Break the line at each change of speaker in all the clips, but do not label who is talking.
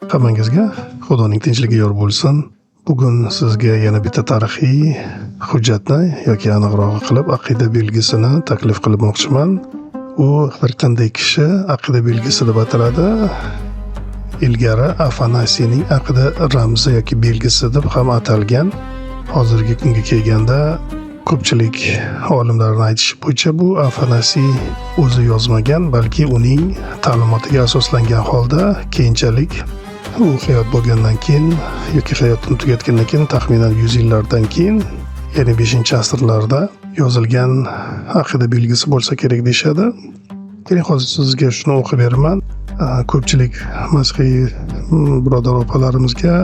Hammangizga Xudoning tinchligi yor bo'lsin. Bugun sizga yana bitta tarixiy hujjatni yoki aniqrog'i qilib aqida belgisini taklif qilmoqchiman. U har qanday kishi aqida belgisi deb ataladi. Ilgari Afanasiyning aqida ramzi yoki belgisi deb ham atalgan. Hozirgi kunga kelganda ko'pchilik olimlarning aytishi bo'yicha bu Afanasiy o'zi yozmagan, balki uning ta'limotiga asoslangan holda keyinchalik u hayot bo'lgandan keyin yoki hayotini tugatgandan keyin taxminan 100 yillardan keyin, ya'ni 5-asrlarda yozilgan aqida belgisi bo'lsa kerak deyshadi. Keling, hozir sizga shuni o'qib beraman. Ko'pchilik mazhiy birodar opalarimizga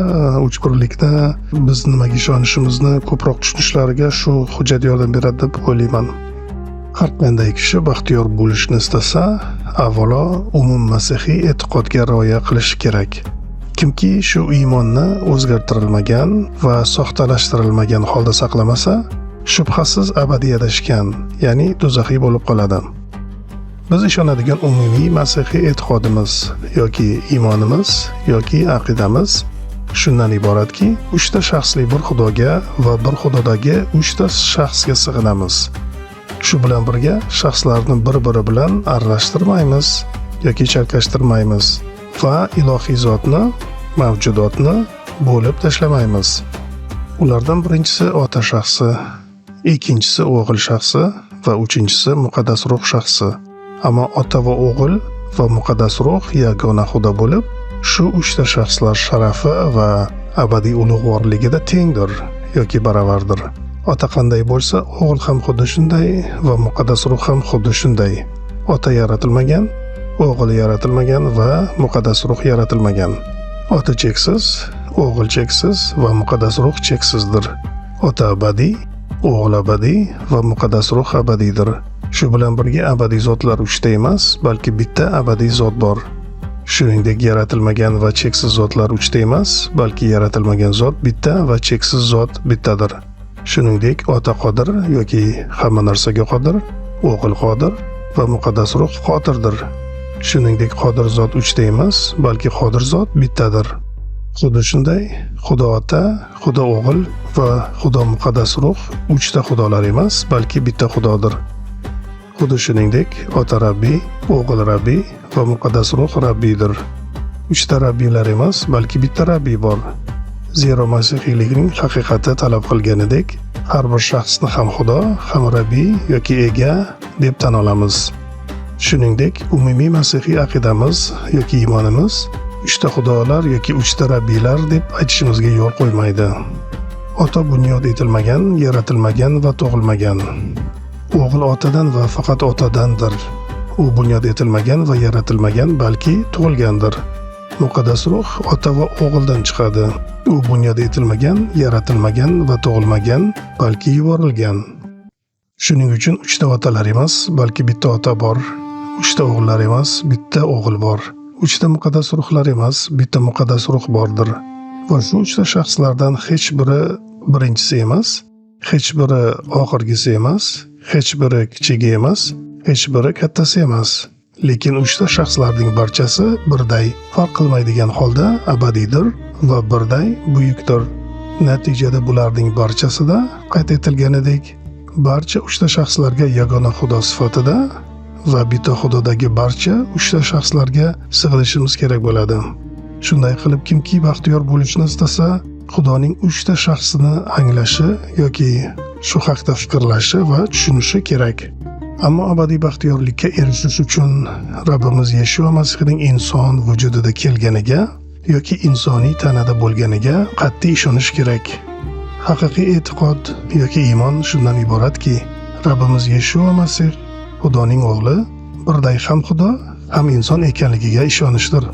uchburlikda biz nimaga ishonishimizni ko'proq tushunishlariga shu hujjat yordam beradi deb o'ylayman. Har qanday kishi baxtiyor bo'lishni istasa, avvalo umum masihiy e'tiqodga rioya qilishi kerak. Kimki shu iymonni o'zgartirilmagan va soxtalashtirilmagan holda saqlamasa, shubhasiz abadiy adashgan, ya'ni do'zaxiy bo'lib qoladi. Biz ishonadigan umumiy masihiy e'tiqodimiz yoki iymonimiz yoki aqidamiz shundan iboratki, 3 ta shaxsli bir xudoga va bir xudodagi 3 ta shaxsga sig'inamiz. Shu bilan birga shaxslarni bir-biri bilan aralashtirmaymiz yoki chalkashtirmaymiz va ilohiy zotni, mavjudotni bo'lib tashlamaymiz. Ulardan birinchisi ota shaxsi, ikkinchisi o'g'il shaxsi va uchinchisi muqaddas ruh shaxsi. Ammo ota va o'g'il va muqaddas ruh yagona xudo bo'lib, shu 3 ta shaxslar sharafi va abadiy ulug'vorligida tengdir yoki baravardir. Ota qanday bo'lsa, o'g'il ham xuddi shunday va muqaddas ruh ham xuddi shunday. Ota yaratilmagan, o'g'il yaratilmagan va muqaddas ruh yaratilmagan. Ota cheksiz, o'g'il cheksiz va muqaddas ruh cheksizdir. Ota abadiy, o'g'il abadiy va muqaddas ruh abadiydir. Shu bilan birga abadiy zotlar 3 ta emas, balki bitta abadiy zot bor. Shuningdek, yaratilmagan va cheksiz zotlar 3 ta emas, balki yaratilmagan zot bitta va cheksiz zot bittadir. Shuningdek, ota qodir yoki hamma narsaga qodir, o'g'il qodir va muqaddas ruh qodirdir. Shuningdek, qodir zot 3 ta emas, balki qodir zot bittadir. Xuddi shunday, Xudo ota, Xudo o'g'il va Xudo muqaddas ruh 3 ta xudolar emas, balki bitta xudodir. Xuddi shuningdek, ota Rabbiy, o'g'il Rabbiy va muqaddas ruh Rabbiydir. 3 ta Rabbiylar emas, balki bitta Rabbiy bor. Zero masihiylikning haqiqati talab qilganidek, har bir shaxsni ham Xudo, ham Rabbiy yoki ega deb tan olamiz. Shuningdek, umumiy masihiy aqidamiz yoki iymonimiz 3 ta xudolar yoki 3 ta Rabbiylar deb aytishimizga yo'l qo'ymaydi. Ota bunyod etilmagan, yaratilmagan va tug'ilmagan. O'g'il otadan va faqat otadandir. U bunyod etilmagan va yaratilmagan, balki tug'ilgandir. Muqaddas ruh ota va o'g'ildan chiqadi. U bunyod etilmagan, yaratilmagan va tug'ilmagan, balki yuborilgan. Shuning uchun 3 ta otalar emas, balki bitta ota bor. 3 ta o'g'illar emas, bitta o'g'il bor. 3 ta muqaddas ruhlar emas, bitta muqaddas ruh bordir. Va shu 3 ta shaxslardan hech biri birinchisi emas, hech biri oxirgisi emas, hech biri kichigi emas, hech biri kattasi emas. Lekin 3 ta shaxslarning barchasi birday, farq qilmaydigan holda abadiydir va birday buyukdir. Natijada bularning barchasida qayd etilganidek, barcha 3 ta shaxslarga yagona xudo sifatida va bitta xudodagi barcha 3 ta shaxslarga sig'inishimiz kerak bo'ladi. Shunday qilib, kimki baxtiyor bo'lishni istasa, Xudoning 3 ta shaxsini anglashi yoki shu haqda fikrlashi va tushunishi kerak. Ammo abadiy baxtiyorlikka erishish uchun Rabbimiz Yeshua Masihning inson vujudida kelganiga yoki insoniy tanada bo'lganiga qat'iy ishonish kerak. Haqiqiy e'tiqod yoki iymon shundan iboratki, Rabbimiz Yeshua Masih Xudoning o'g'li, birday ham Xudo, ham inson ekanligiga ishonishdir.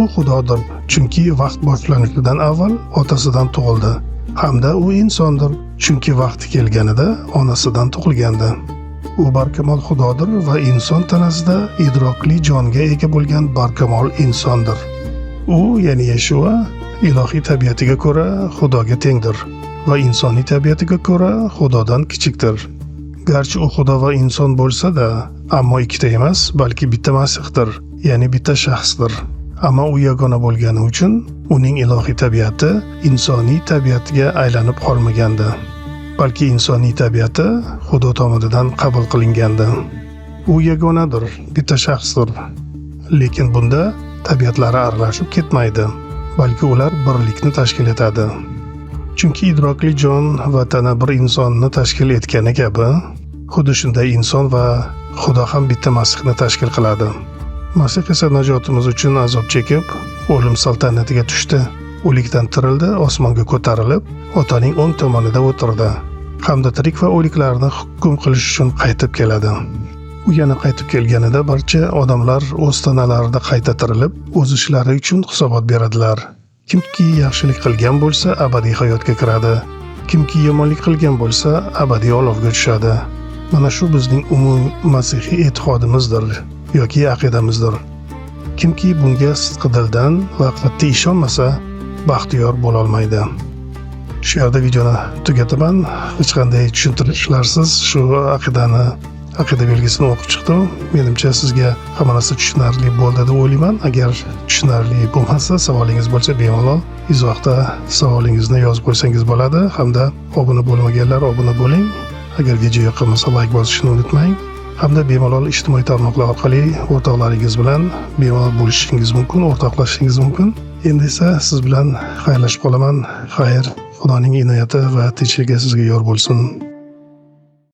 U Xudodir, chunki vaqt boshlanishidan avval otasidan tug'ildi, hamda u insondir, chunki vaqti kelganida onasidan tug'ilgandi. U barkamol Xudodir va inson tanasida idrokli jonga ega bo'lgan barkamol insondir. U, ya'ni Yeshua, ilohiy tabiatiga ko'ra Xudoga tengdir va insoniy tabiatiga ko'ra Xudodan kichikdir. Garchi u Xudo va inson bo'lsa-da, ammo ikkita emas, balki bitta Masihdir, ya'ni bitta shaxsdir. Ammo u yagona bo'lgani uchun uning ilohiy tabiati insoniy tabiatga aylanib qolmagandi. Balki insoniy tabiati Xudo tomonidan qabul qilingandi. U yagonadir, bitta shaxsdir. Lekin bunda tabiatlari aralashib ketmaydi, balki ular birlikni tashkil etadi. Chunki idrokli jon va tana bir insonni tashkil etgani kabi, xuddi shunday inson va Xudo ham bitta Masihni tashkil qiladi. Masih esa najotimiz uchun azob chekib, o'lim saltanatiga tushdi. O'likdan tirildi, osmonga ko'tarilib, Otaning o'ng tomonida o'tirdi. Hamda tirik va o'liklarni hukm qilish uchun qaytib keladi. U yana qaytib kelganida barcha odamlar o'z tanalarida qayta tirilib, o'z ishlari uchun hisobot beradilar. Kimki yaxshilik qilgan bo'lsa, abadiy hayotga kiradi. Kimki yomonlik qilgan bo'lsa, abadiy olovga tushadi. Mana shu bizning umumiy masihiy e'tiqodimizdir yoki aqidamizdir. Kimki bunga sidqidildan va qat'iy ishonmasa, baxtiyor bo'la olmaydi. Shu yerda videoni tugataman. Hech qanday tushuntirishlarsiz shu aqida belgisini o'qib chiqdim. Menimcha sizga hamma narsa tushunarli bo'ldi deb o'ylayman. Agar tushunarli bo'lmasa, savolingiz bo'lsa bemalol izohda savolingizni yozib qo'ysangiz bo'ladi. Hamda obuna bo'lmaganlar obuna bo'ling. Agar video yoqmasa like bosishni unutmang. Hamda bemalol ijtimoiy tarmoqlar orqali o'rtoqlaringiz bilan bemalol bo'lishingiz mumkin, o'rtoqlashishingiz mumkin. Endi esa siz bilan xayrlashib qolaman. Xayr, Xudoning inoyati va tinchligi sizga yor bo'lsin.